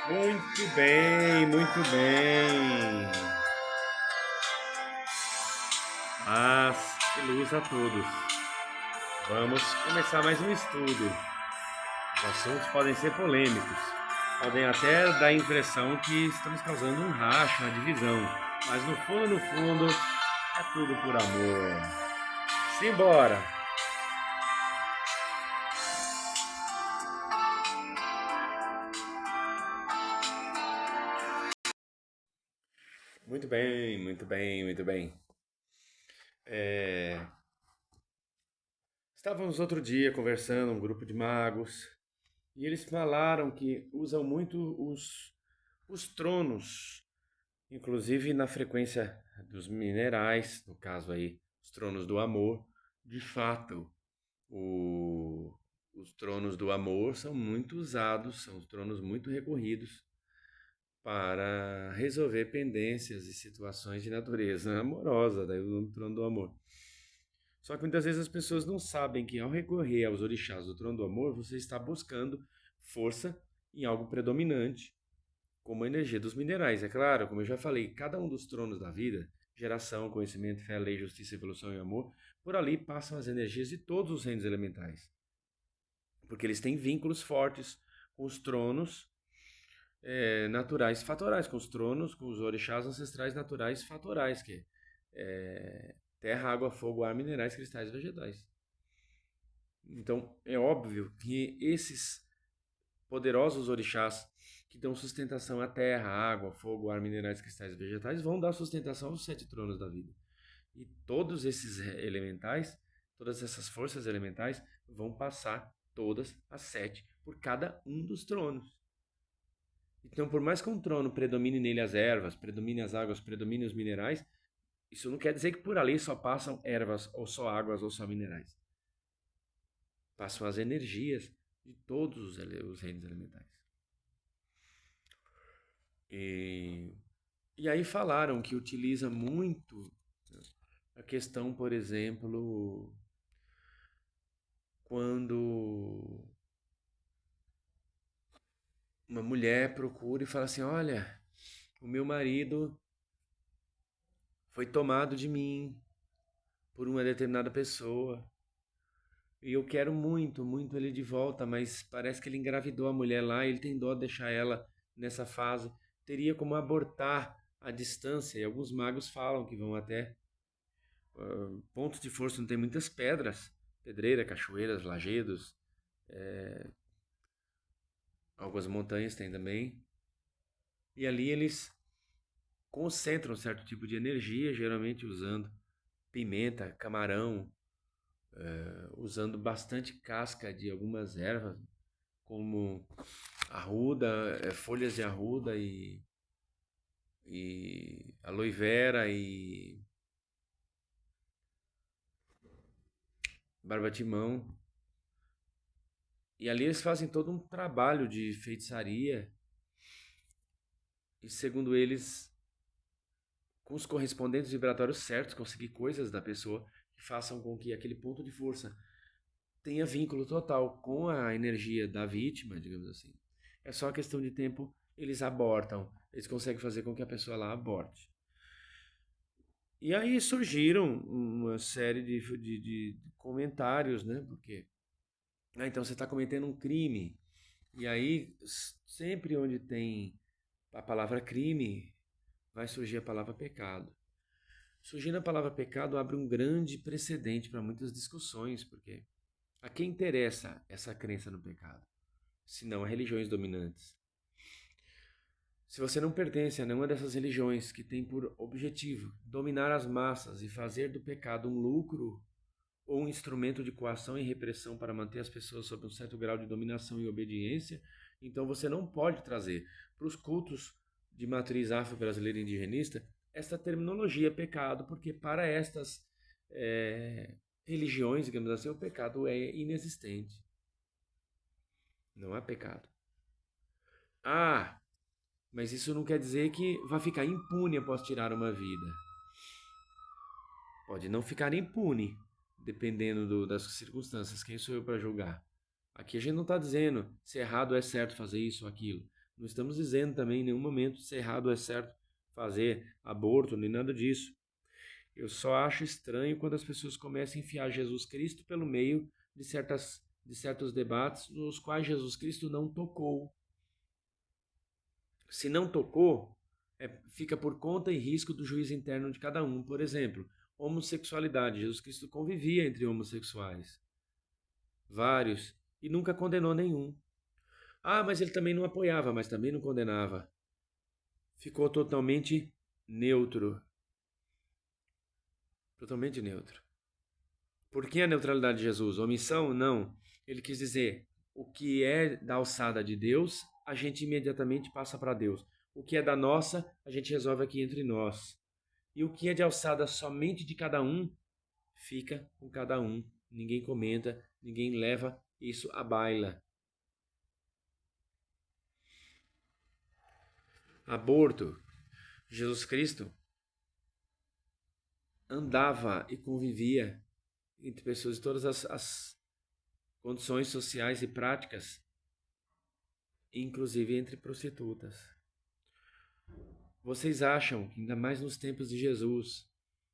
Muito bem, muito bem. Paz e luz a todos. Vamos começar mais um estudo. Os assuntos podem ser polêmicos, podem até dar a impressão que estamos causando um racha, uma divisão, mas no fundo, é tudo por amor. Simbora! Muito bem, muito bem, muito bem. É, Estávamos outro dia conversando, um grupo de magos, e eles falaram que usam muito os tronos, inclusive na frequência dos minerais, no caso aí, os tronos do amor. De fato, o- os tronos do amor são muito usados, são tronos muito recorridos para resolver pendências e situações de natureza amorosa, daí o trono do amor. Só que muitas vezes as pessoas não sabem que ao recorrer aos orixás do trono do amor, você está buscando força em algo predominante, como a energia dos minerais. É claro, como eu já falei, cada um dos tronos da vida, geração, conhecimento, fé, lei, justiça, evolução e amor, por ali passam as energias de todos os reinos elementais. Porque eles têm vínculos fortes com os tronos naturais fatorais, com os tronos, com os orixás ancestrais naturais fatorais, que é terra, água, fogo, ar, minerais, cristais e vegetais. Então, é óbvio que esses poderosos orixás que dão sustentação à terra, água, fogo, ar, minerais, cristais e vegetais vão dar sustentação aos 7 tronos da vida. E todos esses elementais, todas essas forças elementais vão passar todas as 7 por cada um dos tronos. Então, por mais que um trono predomine nele as ervas, predomine as águas, predomine os minerais, isso não quer dizer que por ali só passam ervas, ou só águas, ou só minerais. Passam as energias de todos os reinos elementais. E, e aí falaram que utiliza muito a questão, por exemplo, quando uma mulher procura e fala assim: olha, o meu marido foi tomado de mim por uma determinada pessoa. E eu quero muito, muito ele de volta, mas parece que ele engravidou a mulher lá e ele tem dó de deixar ela nessa fase. Teria como abortar a distância, e alguns magos falam que vão até pontos de força onde tem muitas pedras, pedreira, cachoeiras, lajedos, algumas montanhas tem também. E ali eles concentram certo tipo de energia, geralmente usando pimenta, camarão, usando bastante casca de algumas ervas, como arruda, folhas de arruda e aloe vera e barbatimão. E ali eles fazem todo um trabalho de feitiçaria e, segundo eles, com os correspondentes vibratórios certos, conseguir coisas da pessoa que façam com que aquele ponto de força tenha vínculo total com a energia da vítima, digamos assim. É só questão de tempo, eles abortam. Eles conseguem fazer com que a pessoa lá aborte. E aí surgiram uma série de comentários, né? Porque, então você está cometendo um crime. E aí, sempre onde tem a palavra crime, vai surgir a palavra pecado. Surgindo a palavra pecado abre um grande precedente para muitas discussões, porque a quem interessa essa crença no pecado? Se não a religiões dominantes. Se você não pertence a nenhuma dessas religiões que tem por objetivo dominar as massas e fazer do pecado um lucro ou um instrumento de coação e repressão para manter as pessoas sob um certo grau de dominação e obediência, então você não pode trazer para os cultos de matriz afro-brasileira indigenista esta terminologia pecado, porque para estas religiões, digamos assim, o pecado é inexistente. Não há pecado. Ah, mas isso não quer dizer que vai ficar impune após tirar uma vida. Pode não ficar impune, dependendo das circunstâncias. Quem sou eu para julgar? Aqui a gente não está dizendo se é errado ou é certo fazer isso ou aquilo. Não estamos dizendo também em nenhum momento se é errado ou é certo fazer aborto, nem nada disso. Eu só acho estranho quando as pessoas começam a enfiar Jesus Cristo pelo meio de certos debates nos quais Jesus Cristo não tocou. Se não tocou, fica por conta e risco do juízo interno de cada um. Por exemplo, homossexualidade. Jesus Cristo convivia entre homossexuais, vários, e nunca condenou nenhum. Ah, mas ele também não apoiava, mas também não condenava. Ficou totalmente neutro. Totalmente neutro. Por que a neutralidade de Jesus? Omissão? Não. Ele quis dizer, o que é da alçada de Deus, a gente imediatamente passa para Deus. O que é da nossa, a gente resolve aqui entre nós. E o que é de alçada somente de cada um, fica com cada um. Ninguém comenta, ninguém leva isso à baila. Aborto. Jesus Cristo andava e convivia entre pessoas de todas as condições sociais e práticas, inclusive entre prostitutas. Vocês acham, ainda mais nos tempos de Jesus,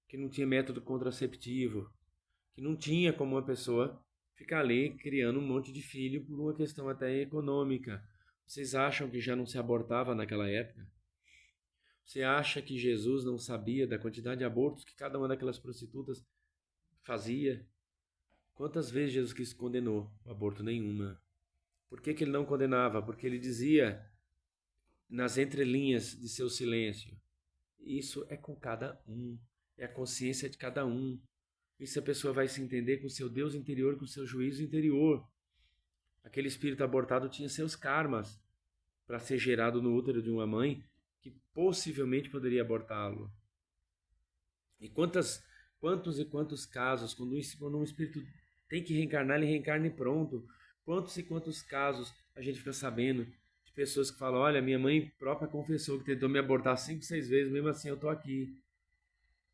que não tinha método contraceptivo, que não tinha como uma pessoa ficar ali criando um monte de filho por uma questão até econômica? Vocês acham que já não se abortava naquela época? Você acha que Jesus não sabia da quantidade de abortos que cada uma daquelas prostitutas fazia? Quantas vezes Jesus Cristo condenou o aborto? Nenhuma. Por que ele não condenava? Porque ele dizia nas entrelinhas de seu silêncio: isso é com cada um, é a consciência de cada um. Isso a pessoa vai se entender com o seu Deus interior, com o seu juízo interior. Aquele espírito abortado tinha seus karmas para ser gerado no útero de uma mãe que possivelmente poderia abortá-lo. E quantos casos, quando um espírito tem que reencarnar, ele reencarna e pronto. Quantos e quantos casos a gente fica sabendo de pessoas que falam: olha, minha mãe própria confessou que tentou me abortar 5, 6 vezes, mesmo assim eu tô aqui.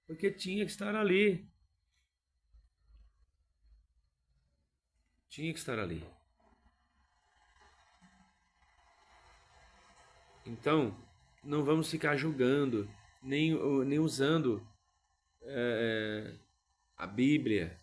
Porque tinha que estar ali. Tinha que estar ali. Então, não vamos ficar julgando, nem usando a Bíblia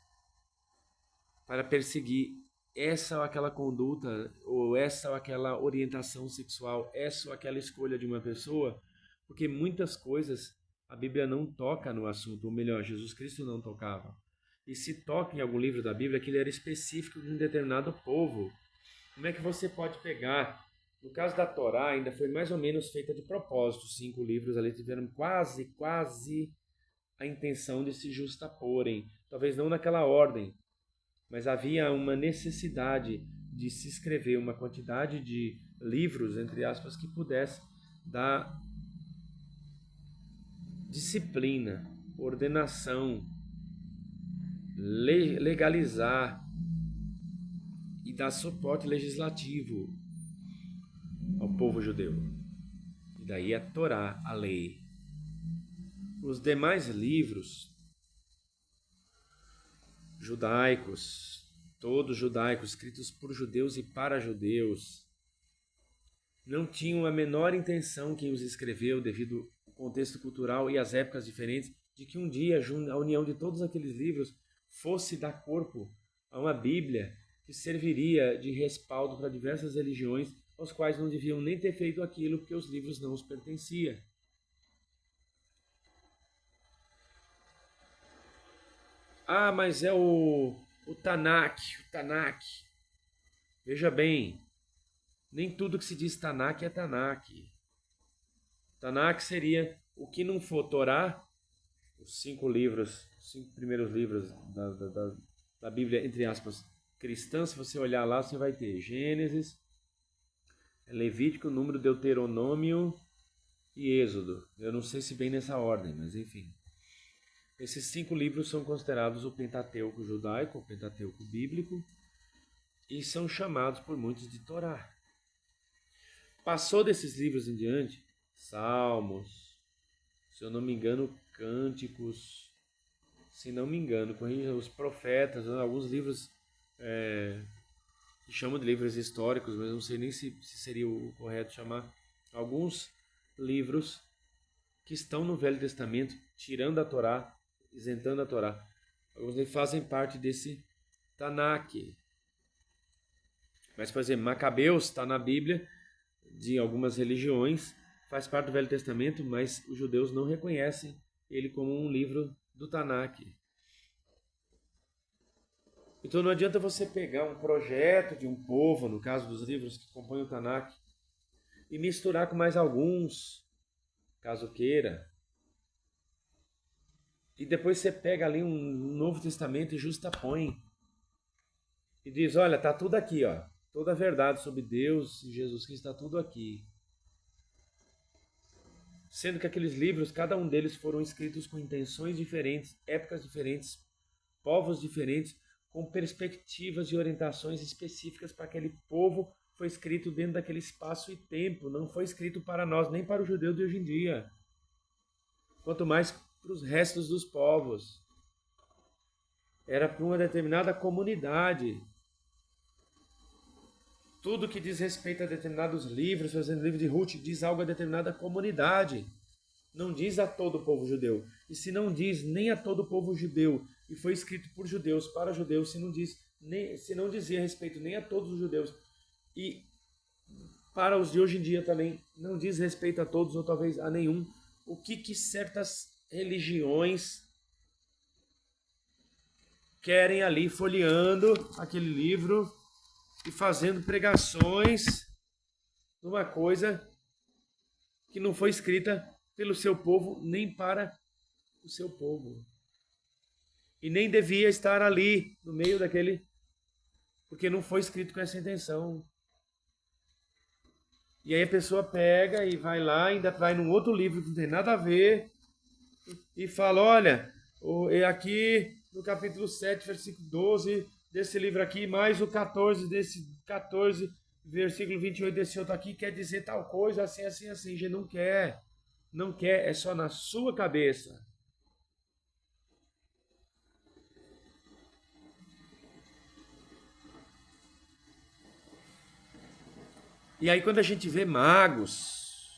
para perseguir essa ou aquela conduta, ou essa ou aquela orientação sexual, essa ou aquela escolha de uma pessoa, porque muitas coisas a Bíblia não toca no assunto, ou melhor, Jesus Cristo não tocava. E se toca em algum livro da Bíblia, aquele era específico de um determinado povo. Como é que você pode pegar? No caso da Torá, ainda foi mais ou menos feita de propósito. 5 livros ali tiveram quase a intenção de se justaporem. Talvez não naquela ordem, mas havia uma necessidade de se escrever uma quantidade de livros, entre aspas, que pudesse dar disciplina, ordenação, legalizar e dar suporte legislativo ao povo judeu. E daí a Torá, a lei. Os demais livros judaicos, todos judaicos, escritos por judeus e para judeus, não tinham a menor intenção quem os escreveu, devido ao contexto cultural e às épocas diferentes, de que um dia a união de todos aqueles livros fosse dar corpo a uma Bíblia que serviria de respaldo para diversas religiões, aos quais não deviam nem ter feito aquilo porque os livros não os pertenciam. Ah, mas é o Tanakh, o Tanakh. Veja bem, nem tudo que se diz Tanakh é Tanakh. Tanakh seria o que não for Torá, os 5 livros, os 5 primeiros livros da Bíblia, entre aspas, cristã. Se você olhar lá, você vai ter Gênesis, Levítico, Número, Deuteronômio e Êxodo. Eu não sei se bem nessa ordem, mas enfim. Esses 5 livros são considerados o Pentateuco judaico, o Pentateuco bíblico, e são chamados por muitos de Torá. Passou desses livros em diante, Salmos, se eu não me engano, Cânticos, se não me engano, corrija, os profetas, alguns livros chamo de livros históricos, mas não sei nem se seria o correto chamar, alguns livros que estão no Velho Testamento, tirando a Torá, isentando a Torá. Alguns deles fazem parte desse Tanakh. Mas, por exemplo, Macabeus está na Bíblia de algumas religiões, faz parte do Velho Testamento, mas os judeus não reconhecem ele como um livro do Tanakh. Então não adianta você pegar um projeto de um povo, no caso dos livros que compõem o Tanakh, e misturar com mais alguns, caso queira. E depois você pega ali um Novo Testamento e justapõe. E diz, olha, tá tudo aqui, ó. Toda a verdade sobre Deus e Jesus Cristo está tudo aqui. Sendo que aqueles livros, cada um deles foram escritos com intenções diferentes, épocas diferentes, povos diferentes, com perspectivas e orientações específicas para aquele povo. Foi escrito dentro daquele espaço e tempo. Não foi escrito para nós, nem para o judeu de hoje em dia. Quanto mais para os restos dos povos. Era para uma determinada comunidade. Tudo que diz respeito a determinados livros, por exemplo, o livro de Ruth, diz algo a determinada comunidade. Não diz a todo o povo judeu. E se não diz nem a todo o povo judeu, e foi escrito por judeus, para judeus, se não dizia respeito nem a todos os judeus, e para os de hoje em dia também não diz respeito a todos, ou talvez a nenhum, o que certas religiões querem ali, folheando aquele livro e fazendo pregações numa coisa que não foi escrita pelo seu povo, nem para o seu povo. E nem devia estar ali, no meio daquele, porque não foi escrito com essa intenção. E aí a pessoa pega e vai lá, ainda vai num outro livro que não tem nada a ver, e fala, olha, aqui no capítulo 7, versículo 12, desse livro aqui, mais o 14, desse 14, versículo 28 desse outro aqui, quer dizer tal coisa, assim, assim, assim. Já não quer. Não quer, é só na sua cabeça. E aí quando a gente vê magos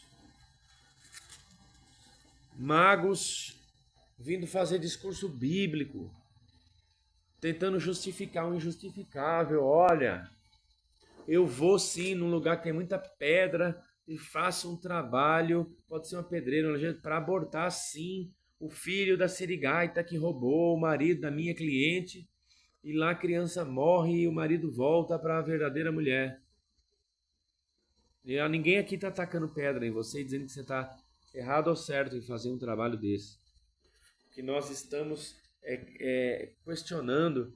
vindo fazer discurso bíblico, tentando justificar o injustificável, olha, eu vou sim num lugar que tem muita pedra e faço um trabalho, pode ser uma pedreira, para abortar sim o filho da sirigaita que roubou o marido da minha cliente, e lá a criança morre e o marido volta para a verdadeira mulher. E ninguém aqui está atacando pedra em você, dizendo que você está errado ou certo em fazer um trabalho desse. Que nós estamos questionando,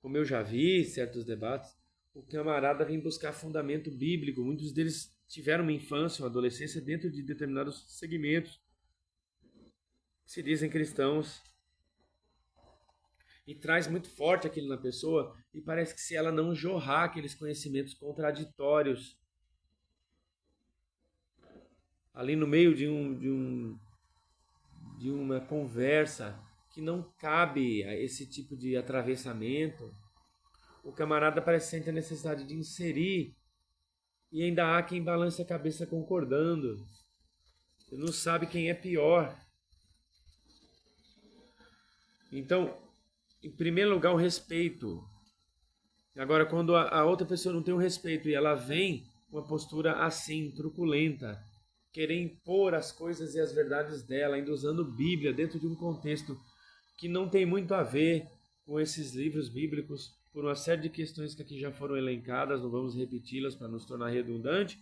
como eu já vi certos debates, o camarada vem buscar fundamento bíblico. Muitos deles tiveram uma infância, uma adolescência dentro de determinados segmentos que se dizem cristãos. E traz muito forte aquilo na pessoa, e parece que se ela não jorrar aqueles conhecimentos contraditórios ali no meio de uma conversa que não cabe a esse tipo de atravessamento, o camarada parece sentir a necessidade de inserir, e ainda há quem balance a cabeça concordando. Você não sabe quem é pior. Então, em primeiro lugar, o respeito. Agora, quando a outra pessoa não tem o respeito e ela vem com uma postura assim, truculenta, querer impor as coisas e as verdades dela, ainda usando Bíblia dentro de um contexto que não tem muito a ver com esses livros bíblicos, por uma série de questões que aqui já foram elencadas, não vamos repeti-las para nos tornar redundante.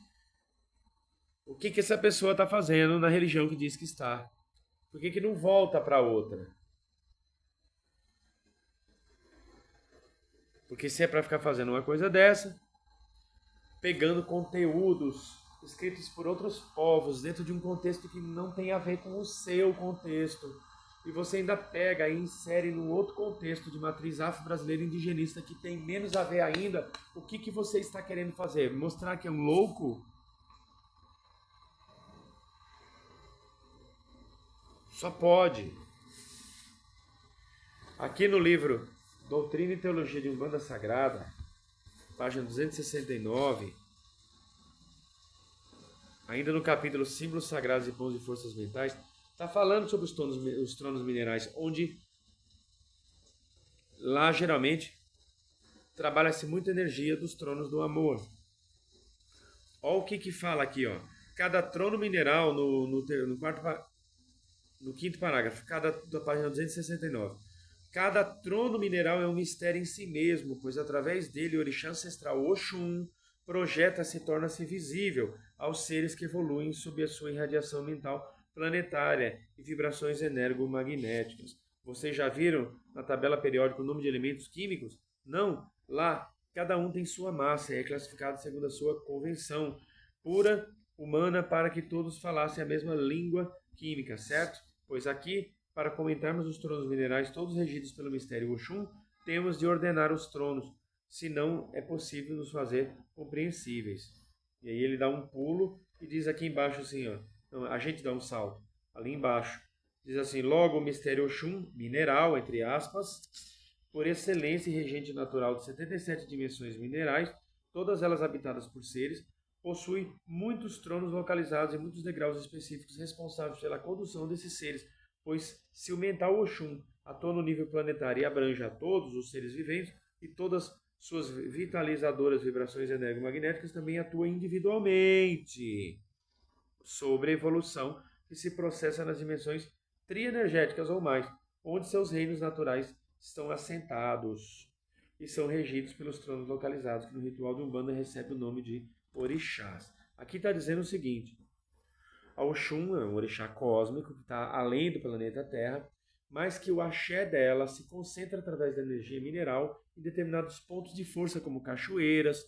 O que essa pessoa está fazendo na religião que diz que está? Por que não volta para outra? Porque se é para ficar fazendo uma coisa dessa, pegando conteúdos escritos por outros povos dentro de um contexto que não tem a ver com o seu contexto, e você ainda pega e insere num outro contexto de matriz afro-brasileira indigenista que tem menos a ver ainda, o que você está querendo fazer? Mostrar que é um louco? Só pode. Aqui no livro Doutrina e Teologia de Umbanda Sagrada, página 269, ainda no capítulo Símbolos Sagrados e Pontos de Forças Mentais, está falando sobre os tronos minerais, onde lá geralmente trabalha-se muita energia dos tronos do amor. Olha o que fala aqui, ó. Cada trono mineral no quinto parágrafo, da página 269. Cada trono mineral é um mistério em si mesmo, pois através dele o orixá ancestral Oxum projeta-se e torna-se visível aos seres que evoluem sob a sua irradiação mental planetária e vibrações energomagnéticas. Vocês já viram na tabela periódica o número de elementos químicos? Não. Lá, cada um tem sua massa e é classificado segundo a sua convenção pura, humana, para que todos falassem a mesma língua química, certo? Pois aqui, para comentarmos os tronos minerais, todos regidos pelo mistério Oxum, temos de ordenar os tronos, senão é possível nos fazer compreensíveis. E aí ele dá um pulo e diz aqui embaixo assim, ó, não, a gente dá um salto, ali embaixo, diz assim, logo o mistério Oxum, mineral, entre aspas, por excelência e regente natural de 77 dimensões minerais, todas elas habitadas por seres, possui muitos tronos localizados e muitos degraus específicos responsáveis pela condução desses seres, pois se o mental Oxum atua no nível planetário e abrange a todos os seres viventes e todas suas vitalizadoras vibrações energomagnéticas também atua individualmente sobre a evolução que se processa nas dimensões trienergéticas ou mais, onde seus reinos naturais estão assentados e são regidos pelos tronos localizados, que no ritual de Umbanda recebe o nome de orixás. Aqui está dizendo o seguinte, a Oxum é um orixá cósmico que está além do planeta Terra, mas que o axé dela se concentra através da energia mineral em determinados pontos de força, como cachoeiras,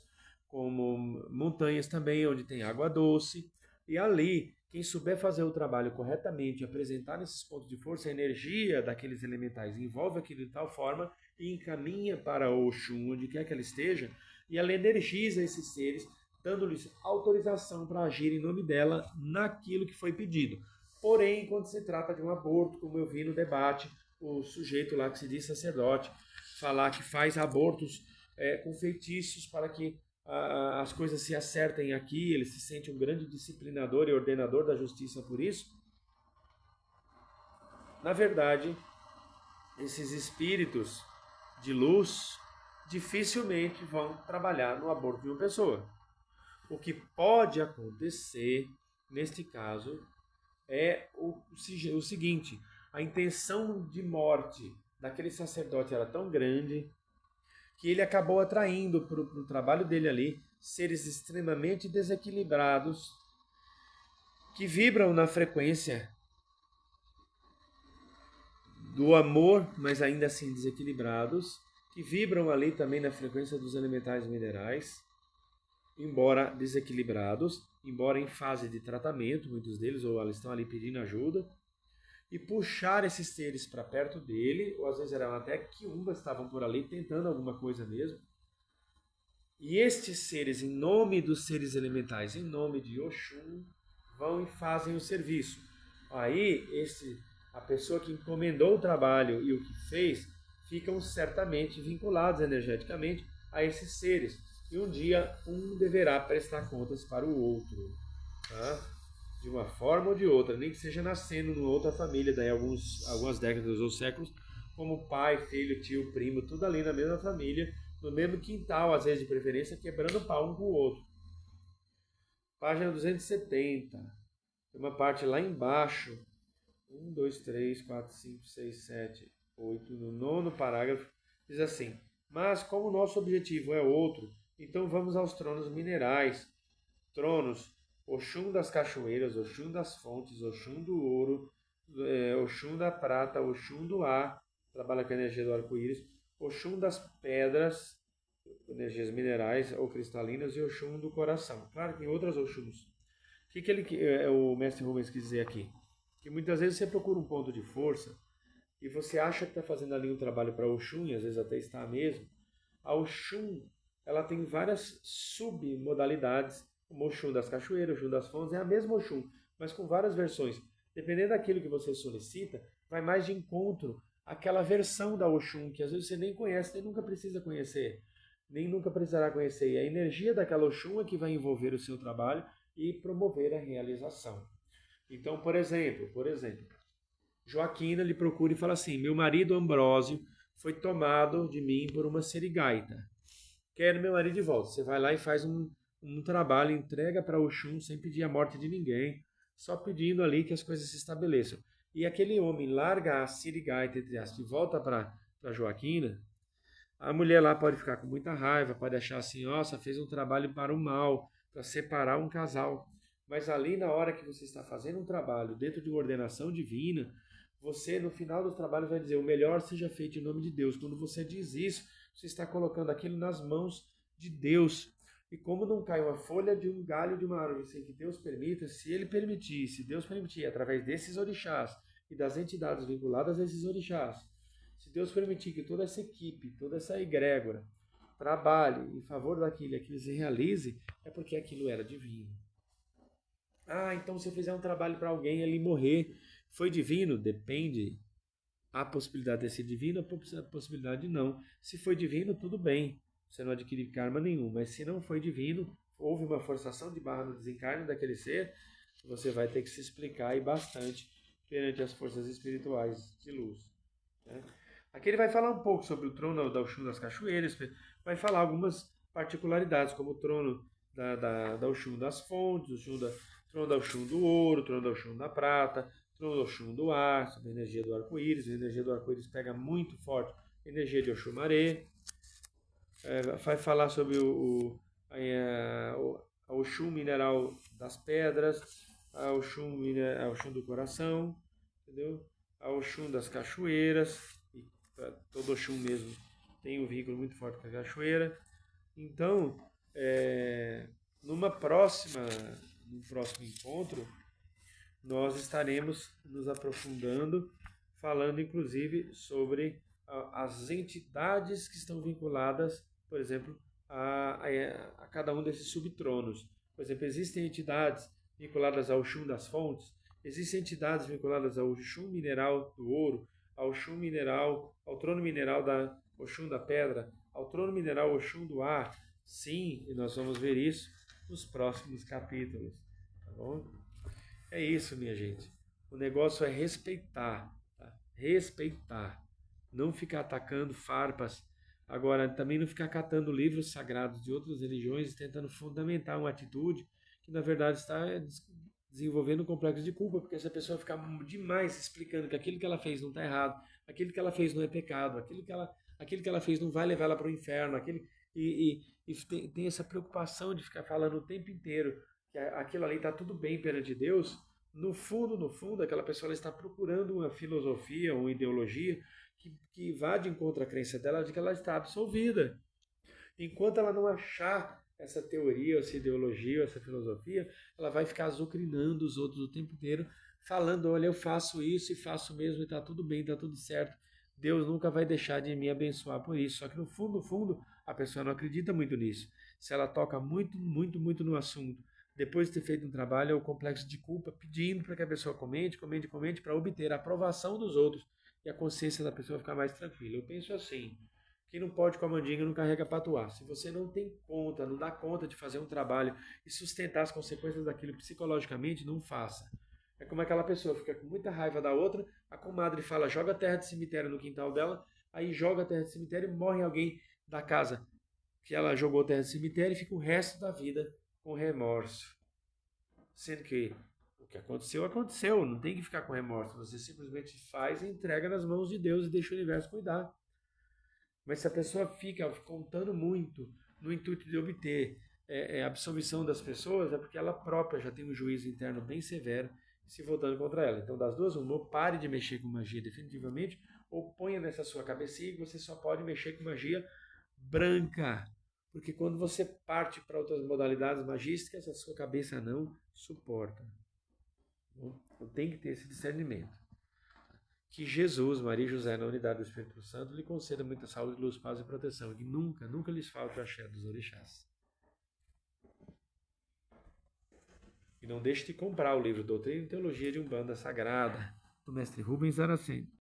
como montanhas também, onde tem água doce. E ali, quem souber fazer o trabalho corretamente, apresentar nesses pontos de força a energia daqueles elementais, envolve aquilo de tal forma e encaminha para o Oxum, onde quer que ela esteja, e ela energiza esses seres, dando-lhes autorização para agir em nome dela naquilo que foi pedido. Porém, quando se trata de um aborto, como eu vi no debate, o sujeito lá que se diz sacerdote, falar que faz abortos com feitiços para que as coisas se acertem aqui, ele se sente um grande disciplinador e ordenador da justiça por isso. Na verdade, esses espíritos de luz dificilmente vão trabalhar no aborto de uma pessoa. O que pode acontecer, neste caso, é o seguinte, a intenção de morte daquele sacerdote era tão grande que ele acabou atraindo para o trabalho dele ali seres extremamente desequilibrados que vibram na frequência do amor, mas ainda assim desequilibrados, que vibram ali também na frequência dos elementais minerais, embora desequilibrados, embora em fase de tratamento, muitos deles, ou eles estão ali pedindo ajuda, e puxar esses seres para perto dele, ou às vezes eram até quiumbas, estavam por ali tentando alguma coisa mesmo. E estes seres, em nome dos seres elementais, em nome de Oxum, vão e fazem o serviço. Aí, a pessoa que encomendou o trabalho e o que fez, ficam certamente vinculados energeticamente a esses seres. E um dia, um deverá prestar contas para o outro. Tá? De uma forma ou de outra, nem que seja nascendo numa outra família, daí algumas décadas ou séculos, como pai, filho, tio, primo, tudo ali na mesma família, no mesmo quintal, às vezes de preferência, quebrando pau um com o outro. Página 270. Tem uma parte lá embaixo, 1, 2, 3, 4, 5, 6, 7, 8, no 9º parágrafo, diz assim, mas como nosso objetivo é outro, então vamos aos tronos minerais. Tronos, Oxum das cachoeiras, Oxum das fontes, Oxum do ouro, Oxum da prata, Oxum do ar, trabalha com a energia do arco-íris, Oxum das pedras, energias minerais ou cristalinas, e Oxum do coração. Claro que tem outras Oxums. O que o mestre Rubens quis dizer aqui? Que muitas vezes você procura um ponto de força e você acha que está fazendo ali um trabalho para Oxum, e às vezes até está mesmo. A Oxum, ela tem várias submodalidades, como Oxum das cachoeiras, Oxum das fontes, é a mesma Oxum, mas com várias versões. Dependendo daquilo que você solicita, vai mais de encontro àquela versão da Oxum, que às vezes você nem conhece, nem nunca precisa conhecer. nem nunca precisará conhecer. E a energia daquela Oxum é que vai envolver o seu trabalho e promover a realização. Então, por exemplo, Joaquina lhe procura e fala assim: meu marido Ambrósio foi tomado de mim por uma serigaita. Quero meu marido de volta. Você vai lá e faz um trabalho, entrega para Oxum sem pedir a morte de ninguém, só pedindo ali que as coisas se estabeleçam. E aquele homem larga a serigaita, entre aspas, e volta para Joaquina. A mulher lá pode ficar com muita raiva, pode achar assim: nossa, fez um trabalho para o mal, para separar um casal. Mas ali na hora que você está fazendo um trabalho dentro de uma ordenação divina, você no final do trabalho vai dizer: o melhor seja feito em nome de Deus. Quando você diz isso, você está colocando aquilo nas mãos de Deus. E como não cai uma folha de um galho de uma árvore sem que Deus permita, se Ele permitir, se Deus permitir, através desses orixás e das entidades vinculadas a esses orixás, se Deus permitir que toda essa equipe, toda essa egrégora trabalhe em favor daquilo e aquilo se realize, é porque aquilo era divino. Ah, então se eu fizer um trabalho para alguém ele morrer, foi divino? Depende. Há possibilidade de ser divino, há possibilidade de não. Se foi divino, tudo bem. Você não adquire karma nenhum. Mas se não foi divino, houve uma forçação de barra no desencarne daquele ser, você vai ter que se explicar e bastante perante as forças espirituais de luz. Né? Aqui ele vai falar um pouco sobre o trono da Oxum das Cachoeiras, vai falar algumas particularidades, como o trono da Oxum das Fontes, o trono da Oxum do Ouro, o trono da Oxum da Prata, o trono da Oxum do Ar, sobre a energia do arco-íris. A energia do arco-íris pega muito forte a energia de Oxumaré. Vai falar sobre a Oxum mineral das pedras, a Oxum do coração, entendeu? A Oxum das cachoeiras, e todo Oxum mesmo tem um vínculo muito forte com a cachoeira. Então, num próximo encontro, nós estaremos nos aprofundando, falando inclusive sobre as entidades que estão vinculadas, por exemplo, a cada um desses subtronos. Por exemplo, existem entidades vinculadas ao Oxum das Fontes, existem entidades vinculadas ao Oxum mineral do ouro, ao Oxum mineral, ao trono mineral da Oxum da pedra, ao trono mineral Oxum do ar. Sim, e nós vamos ver isso nos próximos capítulos, tá bom? É isso, minha gente. O negócio é respeitar, tá? Respeitar. Não ficar atacando farpas. Agora, também não ficar catando livros sagrados de outras religiões e tentando fundamentar uma atitude que, na verdade, está desenvolvendo um complexo de culpa, porque essa pessoa fica demais explicando que aquilo que ela fez não está errado, aquilo que ela fez não é pecado, aquilo que ela fez não vai levar ela para o inferno, e tem essa preocupação de ficar falando o tempo inteiro que aquilo ali está tudo bem perante Deus. No fundo, aquela pessoa ela está procurando uma filosofia, uma ideologia que vá de encontro à crença dela de que ela está absolvida. Enquanto ela não achar essa teoria, essa ideologia, essa filosofia, ela vai ficar azucrinando os outros o tempo inteiro, falando: olha, eu faço isso e faço mesmo e está tudo bem, está tudo certo. Deus nunca vai deixar de me abençoar por isso. Só que no fundo, a pessoa não acredita muito nisso. Se ela toca muito no assunto, depois de ter feito um trabalho, é o complexo de culpa, pedindo para que a pessoa comente, para obter a aprovação dos outros e a consciência da pessoa ficar mais tranquila. Eu penso assim: quem não pode com a mandinga não carrega patuá. Se você não tem conta, não dá conta de fazer um trabalho e sustentar as consequências daquilo psicologicamente, não faça. É como aquela pessoa fica com muita raiva da outra, a comadre fala: joga terra de cemitério no quintal dela, aí joga a terra de cemitério e morre alguém da casa que ela jogou terra de cemitério e fica o resto da vida com remorso. Sendo que o que aconteceu, aconteceu. Não tem que ficar com remorso. Você simplesmente faz e entrega nas mãos de Deus e deixa o universo cuidar. Mas se a pessoa fica contando muito no intuito de obter a absolvição das pessoas, é porque ela própria já tem um juízo interno bem severo se voltando contra ela. Então, das duas, uma, ou pare de mexer com magia definitivamente, ou ponha nessa sua cabecinha que você só pode mexer com magia branca. Porque quando você parte para outras modalidades magísticas, a sua cabeça não suporta. Então tem que ter esse discernimento. Que Jesus, Maria e José, na unidade do Espírito Santo, lhe conceda muita saúde, luz, paz e proteção. E que nunca lhes falte o axé dos orixás. E não deixe de comprar o livro Doutrina e Teologia de Umbanda Sagrada, do mestre Rubens Aracene.